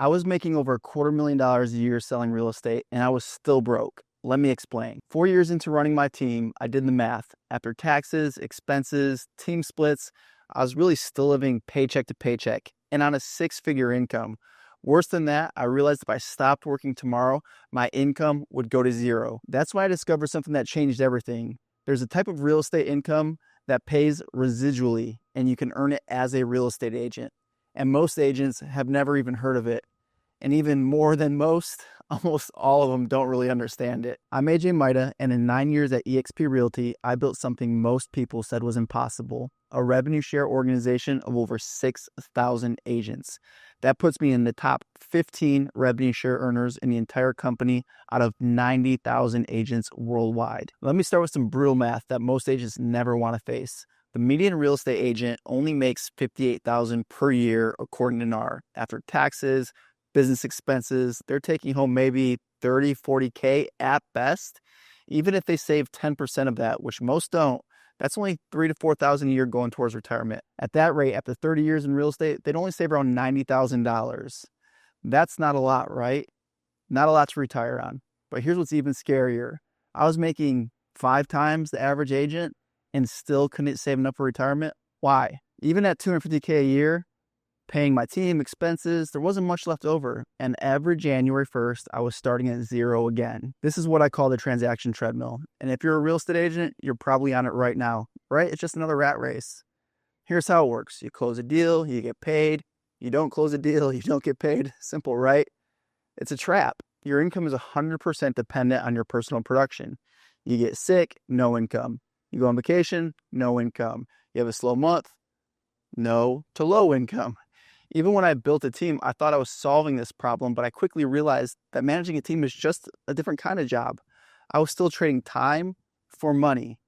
I was making over $250,000 a year selling real estate, and I was still broke. Let me explain. 4 years into running my team, I did the math. After taxes, expenses, team splits, I was really still living paycheck to paycheck and on a six-figure income. Worse than that, I realized if I stopped working tomorrow, my income would go to zero. That's why I discovered something that changed everything. There's a type of real estate income that pays residually, and you can earn it as a real estate agent. And most agents have never even heard of it. And even more than most, almost all of them don't really understand it. I'm AJ Mida, and in 9 years at EXP Realty, I built something most people said was impossible, a revenue share organization of over 6,000 agents. That puts me in the top 15 revenue share earners in the entire company out of 90,000 agents worldwide. Let me start with some brutal math that most agents never want to face. The median real estate agent only makes $58,000 per year according to NAR. After taxes, business expenses, they're taking home maybe 30, 40K at best. Even if they save 10% of that, which most don't, that's only $3,000 to $4,000 a year going towards retirement. At that rate, after 30 years in real estate, they'd only save around $90,000. That's not a lot, right? Not a lot to retire on. But here's what's even scarier. I was making 5 times the average agent and still couldn't save enough for retirement. Why? Even at $250K a year, paying my team expenses, there wasn't much left over. And every January 1st, I was starting at zero again. This is what I call the transaction treadmill. And if you're a real estate agent, you're probably on it right now, right? It's just another rat race. Here's how it works. You close a deal, you get paid. You don't close a deal, you don't get paid. Simple, right? It's a trap. Your income is 100% dependent on your personal production. You get sick, no income. You go on vacation, no income. You have a slow month, no to low income. Even when I built a team, I thought I was solving this problem, but I quickly realized that managing a team is just a different kind of job. I was still trading time for money,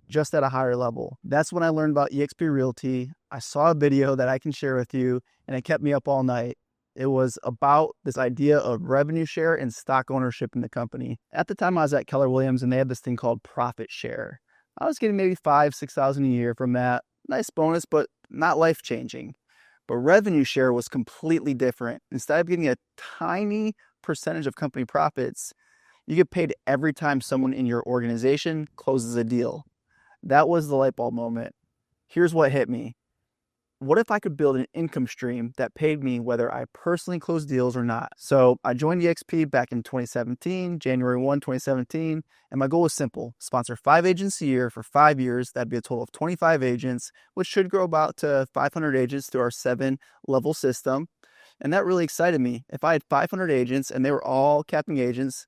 just at a higher level. That's when I learned about EXP Realty. I saw a video that I can share with you, and it kept me up all night. It was about this idea of revenue share and stock ownership in the company. At the time, I was at Keller Williams, and they had this thing called profit share. I was getting maybe $5,000, $6,000 a year from that. Nice bonus, but not life-changing. But revenue share was completely different. Instead of getting a tiny percentage of company profits, you get paid every time someone in your organization closes a deal. That was the light bulb moment. Here's what hit me. What if I could build an income stream that paid me whether I personally closed deals or not? So I joined EXP back in 2017, January 1, 2017, and my goal was simple. Sponsor 5 agents a year for 5 years. That'd be a total of 25 agents, which should grow about to 500 agents through our 7-level system. And that really excited me. If I had 500 agents and they were all capping agents,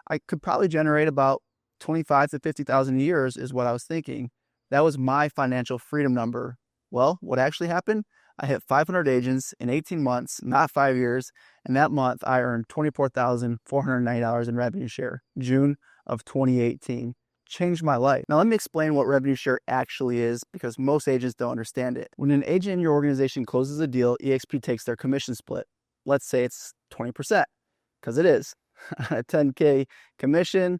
I could probably generate about $25,000 to $50,000 a year is what I was thinking. That was my financial freedom number. Well, what actually happened? I hit 500 agents in 18 months, not 5 years. And that month I earned $24,490 in revenue share, June of 2018. Changed my life. Now let me explain what revenue share actually is because most agents don't understand it. When an agent in your organization closes a deal, EXP takes their commission split. Let's say it's 20%, because it is. A 10K commission,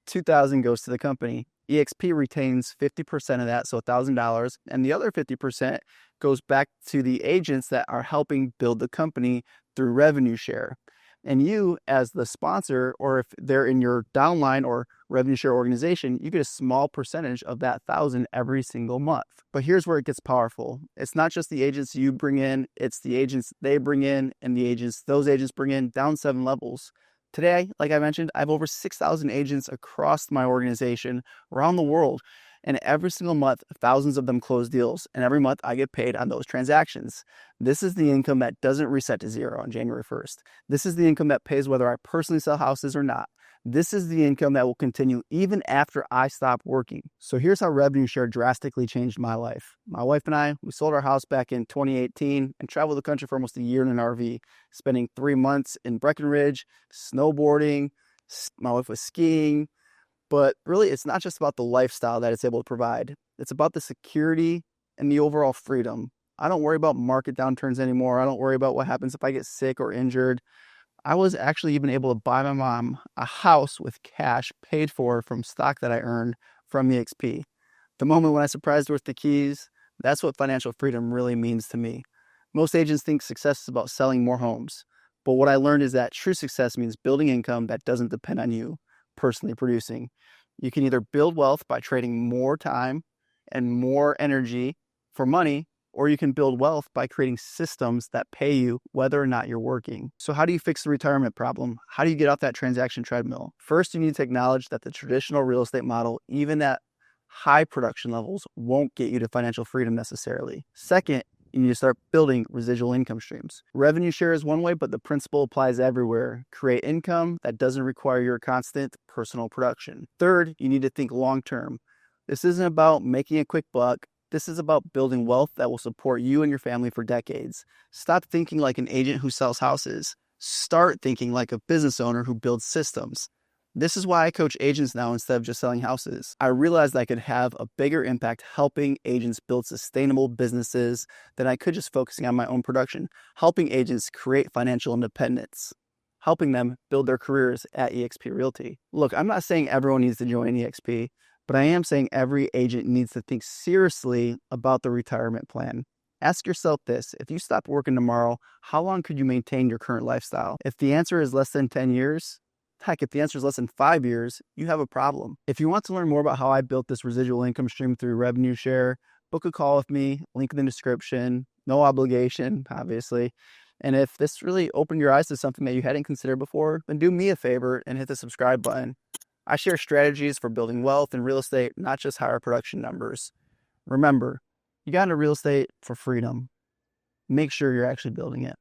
$2,000 goes to the company. EXP retains 50% of that, so $1,000, and the other 50% goes back to the agents that are helping build the company through revenue share. And you, as the sponsor, or if they're in your downline or revenue share organization, you get a small percentage of that $1,000 every single month. But here's where it gets powerful. It's not just the agents you bring in, it's the agents they bring in and the agents those agents bring in down 7 levels. Today, like I mentioned, I have over 6,000 agents across my organization around the world. And every single month, thousands of them close deals. And every month I get paid on those transactions. This is the income that doesn't reset to zero on January 1st. This is the income that pays whether I personally sell houses or not. This is the income that will continue even after I stop working. So here's how revenue share drastically changed my life. My wife and I, we sold our house back in 2018 and traveled the country for almost a year in an RV, spending 3 months in Breckenridge, snowboarding. My wife was skiing. But really, it's not just about the lifestyle that it's able to provide. It's about the security and the overall freedom. I don't worry about market downturns anymore. I don't worry about what happens if I get sick or injured. I was actually even able to buy my mom a house with cash paid for from stock that I earned from EXP. The moment when I surprised her with the keys, that's what financial freedom really means to me. Most agents think success is about selling more homes, But what I learned is that true success means building income that doesn't depend on you personally producing. You can either build wealth by trading more time and more energy for money, or you can build wealth by creating systems that pay you whether or not you're working. So how do you fix the retirement problem? How do you get off that transaction treadmill? First, you need to acknowledge that the traditional real estate model, even at high production levels, won't get you to financial freedom necessarily. Second, you need to start building residual income streams. Revenue share is one way, but the principle applies everywhere. Create income that doesn't require your constant personal production. Third, you need to think long-term. This isn't about making a quick buck. This is about building wealth that will support you and your family for decades. Stop thinking like an agent who sells houses. Start thinking like a business owner who builds systems. This is why I coach agents now instead of just selling houses. I realized I could have a bigger impact helping agents build sustainable businesses than I could just focusing on my own production, helping agents create financial independence, helping them build their careers at EXP Realty. Look, I'm not saying everyone needs to join EXP, but I am saying every agent needs to think seriously about the retirement plan. Ask yourself this: if you stopped working tomorrow, how long could you maintain your current lifestyle? If the answer is less than 10 years, heck, if the answer is less than 5 years, you have a problem. If you want to learn more about how I built this residual income stream through revenue share, book a call with me, link in the description, no obligation, obviously. And if this really opened your eyes to something that you hadn't considered before, then do me a favor and hit the subscribe button. I share strategies for building wealth in real estate, not just higher production numbers. Remember, you got into real estate for freedom. Make sure you're actually building it.